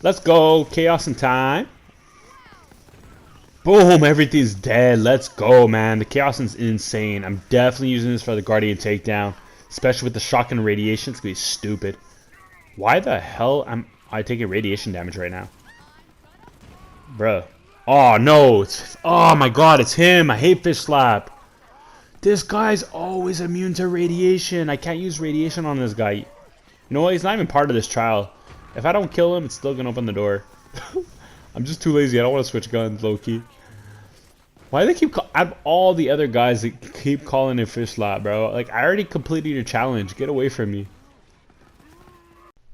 Let's go. Chaos in time. Boom, everything's dead. Let's go, man. The chaos is insane. I'm definitely using this for the Guardian takedown, especially with the shock and radiation. It's gonna be stupid. Why the hell am I taking radiation damage right now? Bruh. Oh, no. Oh, my God. It's him. I hate Fish Slap. This guy's always immune to radiation. I can't use radiation on this guy. You know what? He's not even part of this trial. If I don't kill him, it's still going to open the door. I'm just too lazy. I don't want to switch guns, low-key. Why do they keep... out of all the other guys that keep calling it Fish Slap, bro. Like, I already completed your challenge. Get away from me.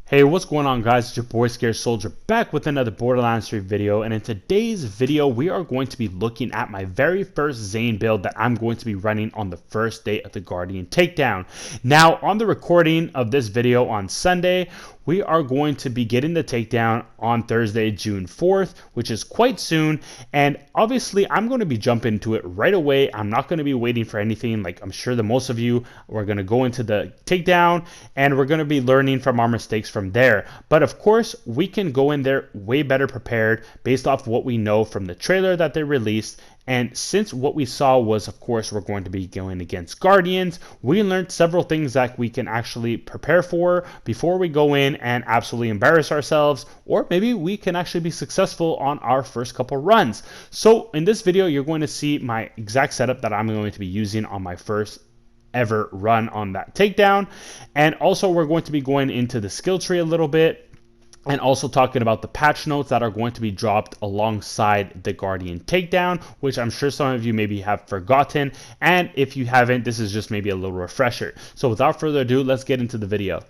Hey, what's going on, guys? It's your boy Scared Soldier back with another Borderlands 3 video, and in today's video we are going to be looking at my very first Zane build that I'm going to be running on the first day of the Guardian takedown. Now, on the recording of this video on Sunday, we are going to be getting the takedown on Thursday, June 4th, which is quite soon, and obviously I'm going to be jumping into it right away. I'm not going to be waiting for anything. Like, I'm sure that most of you are going to go into the takedown and we're going to be learning from our mistakes from there. But of course, we can go in there way better prepared based off what we know from the trailer that they released. And since what we saw was, of course, we're going to be going against Guardians, we learned several things that we can actually prepare for before we go in and absolutely embarrass ourselves, or maybe we can actually be successful on our first couple runs. So in this video, you're going to see my exact setup that I'm going to be using on my first ever run on that takedown. And also we're going to be going into the skill tree a little bit, and also talking about the patch notes that are going to be dropped alongside the Guardian takedown, which I'm sure some of you maybe have forgotten. And if you haven't, this is just maybe a little refresher. So without further ado, let's get into the video.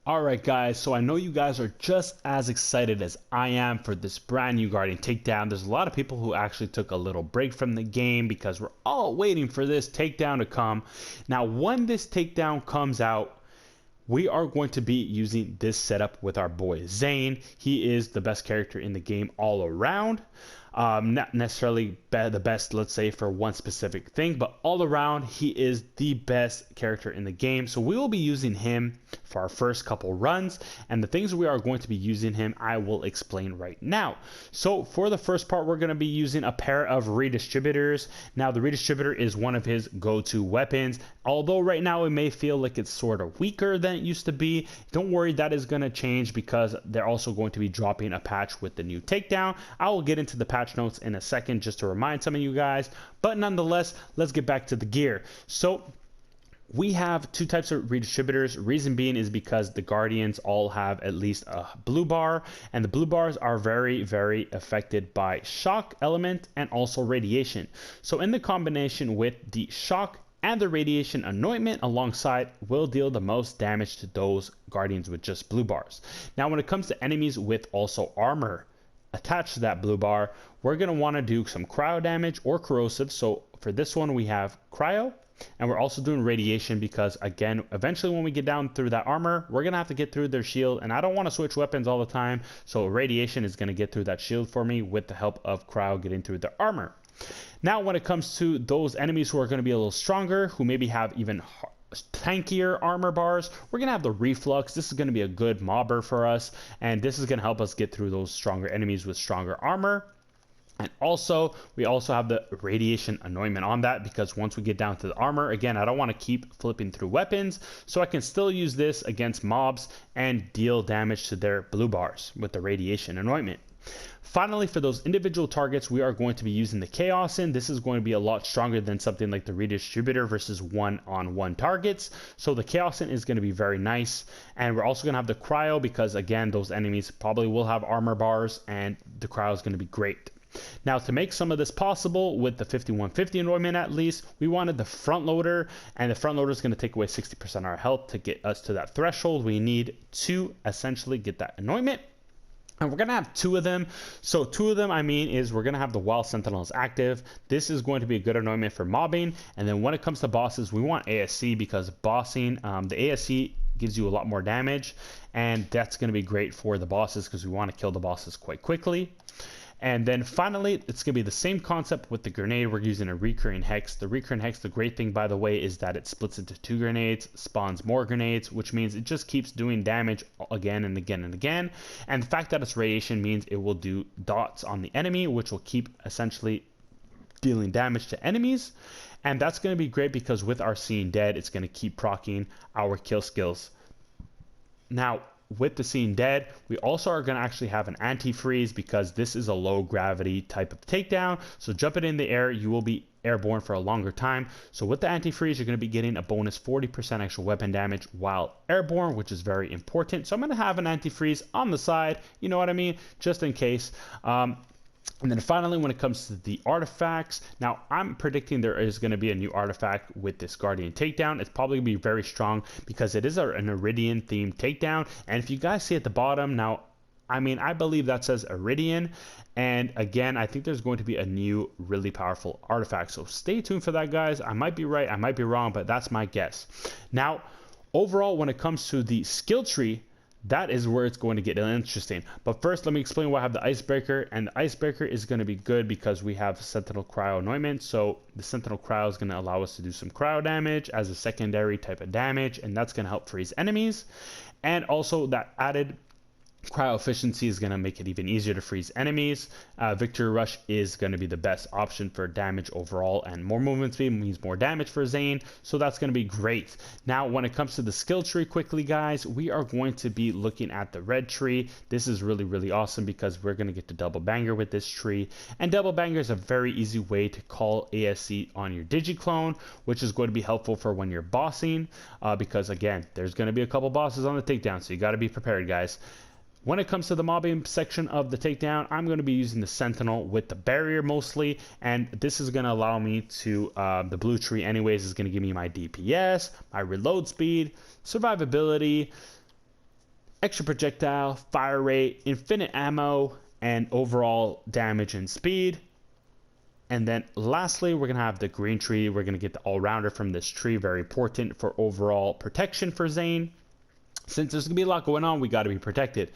Alright guys, so I know you guys are just as excited as I am for this brand new Guardian takedown. There's a lot of people who actually took a little break from the game because we're all waiting for this takedown to come. Now, when this takedown comes out, we are going to be using this setup with our boy Zane. He is the best character in the game all around. Not necessarily the best, let's say, for one specific thing, but all around, he is the best character in the game. So we will be using him for our first couple runs, and the things we are going to be using him, I will explain right now. So for the first part, we're going to be using a pair of redistributors. Now, the redistributor is one of his go-to weapons. Although right now it may feel like it's sort of weaker than it used to be, don't worry, that is going to change because they're also going to be dropping a patch with the new takedown. I will get into the patch notes in a second just to remind some of you guys, but nonetheless, let's get back to the gear. So we have two types of redistributors. Reason being is because the Guardians all have at least a blue bar, and the blue bars are very, very affected by shock element and also radiation. So in the combination with the shock and the radiation anointment alongside will deal the most damage to those Guardians with just blue bars. Now, when it comes to enemies with also armor attached to that blue bar, we're going to want to do some cryo damage or corrosive. So for this one, we have cryo, and we're also doing radiation because, again, eventually when we get down through that armor, we're going to have to get through their shield, and I don't want to switch weapons all the time. So radiation is going to get through that shield for me with the help of cryo getting through the armor. Now, when it comes to those enemies who are going to be a little stronger, who maybe have even tankier armor bars, we're going to have the reflux. This is going to be a good mobber for us, and this is going to help us get through those stronger enemies with stronger armor. And also, we also have the radiation anointment on that because once we get down to the armor, again, I don't want to keep flipping through weapons, so I can still use this against mobs and deal damage to their blue bars with the radiation anointment. Finally, for those individual targets, we are going to be using the Chaos in. This is going to be a lot stronger than something like the redistributor versus one-on-one targets. So the Chaos in is going to be very nice. And we're also going to have the Cryo because, again, those enemies probably will have armor bars, and the Cryo is going to be great. Now, to make some of this possible with the 5150 anointment at least, we wanted the front loader, and the front loader is going to take away 60% of our health to get us to that threshold we need to essentially get that anointment. And we're going to have two of them. So two of them, I mean, is we're going to have the Wild Sentinels active. This is going to be a good anointment for mobbing. And then when it comes to bosses, we want ASC because bossing, the ASC gives you a lot more damage. And that's going to be great for the bosses because we want to kill the bosses quite quickly. And then finally, it's going to be the same concept with the grenade. We're using a recurring hex. The recurring hex, the great thing, by the way, is that it splits into 2 grenades, spawns more grenades, which means it just keeps doing damage again and again and again. And the fact that it's radiation means it will do dots on the enemy, which will keep essentially dealing damage to enemies. And that's going to be great because with our Seeing Dead, it's going to keep proccing our kill skills. Now, with the Seeing Dead, we also are going to actually have an anti-freeze because this is a low gravity type of takedown. So jumping in the air, you will be airborne for a longer time. So with the anti-freeze, you're going to be getting a bonus 40% extra weapon damage while airborne, which is very important. So I'm going to have an anti-freeze on the side, you know what I mean, just in case. And then finally, when it comes to the artifacts, now I'm predicting there is going to be a new artifact with this Guardian takedown. It's probably going to be very strong because it is an Iridian themed takedown. And if you guys see at the bottom, now, I mean, I believe that says Iridian. And again, I think there's going to be a new really powerful artifact. So stay tuned for that, guys. I might be right, I might be wrong, but that's my guess. Now, overall, when it comes to the skill tree, that is where it's going to get interesting. But first, let me explain why I have the Icebreaker. And the Icebreaker is going to be good because we have Sentinel Cryo Anointment. So the Sentinel Cryo is going to allow us to do some cryo damage as a secondary type of damage. And that's going to help freeze enemies. And also that added cryo efficiency is going to make it even easier to freeze enemies. Victory Rush is going to be the best option for damage overall, and more movement speed means more damage for Zane, so that's going to be great. Now, when it comes to the skill tree, quickly guys, we are going to be looking at the red tree. This is really awesome because we're going to get to double banger with this tree, and double banger is a very easy way to call ASC on your digiclone, which is going to be helpful for when you're bossing, because again, there's going to be a couple bosses on the takedown, so you got to be prepared, guys. When it comes to the mobbing section of the takedown, I'm going to be using the Sentinel with the barrier mostly, and this is going to allow me to, the blue tree anyways is going to give me my DPS, my reload speed, survivability, extra projectile, fire rate, infinite ammo, and overall damage and speed. And then lastly, we're going to have the green tree. We're going to get the all-rounder from this tree, very important for overall protection for Zane. Since there's going to be a lot going on, we got to be protected.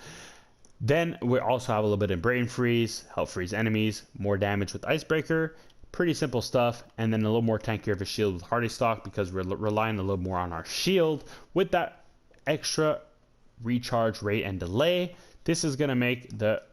Then we also have a little bit of Brain Freeze, help freeze enemies, more damage with Icebreaker, pretty simple stuff, and then a little more tankier of a shield with Hardy Stock because we're relying a little more on our shield. With that extra recharge rate and delay, this is going to make the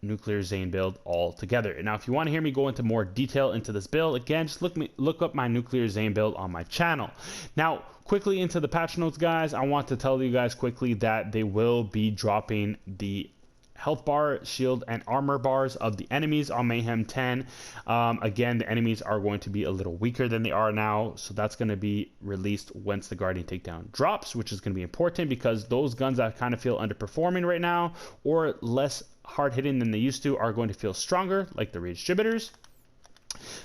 Nuclear Zane build all together. Now, if you want to hear me go into more detail into this build, again, just look up my Nuclear Zane build on my channel. Now, quickly into the patch notes, guys, I want to tell you guys quickly that they will be dropping the health bar, shield, and armor bars of the enemies on Mayhem 10. Again, the enemies are going to be a little weaker than they are now, so that's going to be released once the Guardian takedown drops, which is going to be important because those guns that kind of feel underperforming right now or less hard hitting than they used to are going to feel stronger, like the Rage Distributors.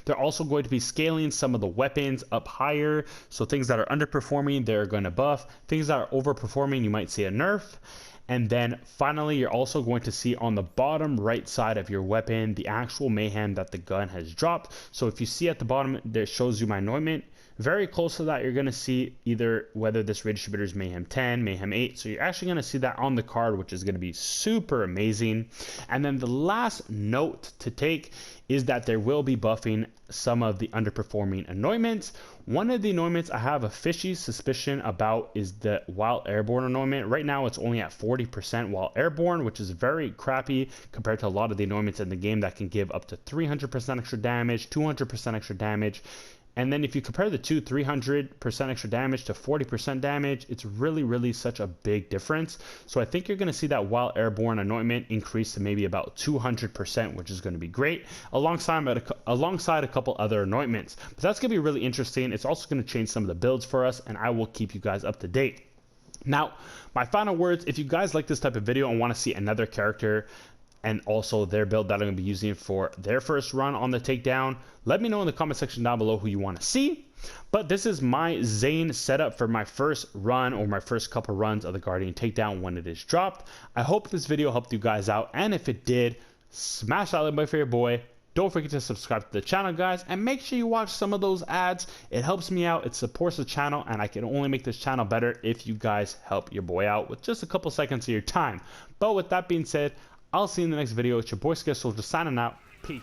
They're also going to be scaling some of the weapons up higher, so things that are underperforming, they're going to buff. Things that are overperforming, you might see a nerf. And then finally, you're also going to see on the bottom right side of your weapon the actual mayhem that the gun has dropped. So if you see at the bottom, there shows you my anointment. Very close to that, you're going to see either whether this Rage Distributor is Mayhem 10, Mayhem 8. So you're actually going to see that on the card, which is going to be super amazing. And then the last note to take is that there will be buffing some of the underperforming anointments. One of the anointments I have a fishy suspicion about is the While Airborne anointment. Right now it's only at 40% while airborne, which is very crappy compared to a lot of the anointments in the game that can give up to 300% extra damage, 200% extra damage. And then if you compare the two, 300% extra damage to 40% damage, it's really such a big difference. So I think you're going to see that While Airborne anointment increase to maybe about 200%, which is going to be great, alongside a couple other anointments. But that's going to be really interesting. It's also going to change some of the builds for us, and I will keep you guys up to date. Now, my final words, if you guys like this type of video and want to see another character and also their build that I'm going to be using for their first run on the takedown, let me know in the comment section down below who you want to see. But this is my Zane setup for my first run or my first couple runs of the Guardian takedown when it is dropped. I hope this video helped you guys out, and if it did, smash that like button for your boy. Don't forget to subscribe to the channel, guys, and make sure you watch some of those ads. It helps me out, it supports the channel, and I can only make this channel better if you guys help your boy out with just a couple seconds of your time. But with that being said, I'll see you in the next video. It's your boy Sketch Soldier signing out. Peace.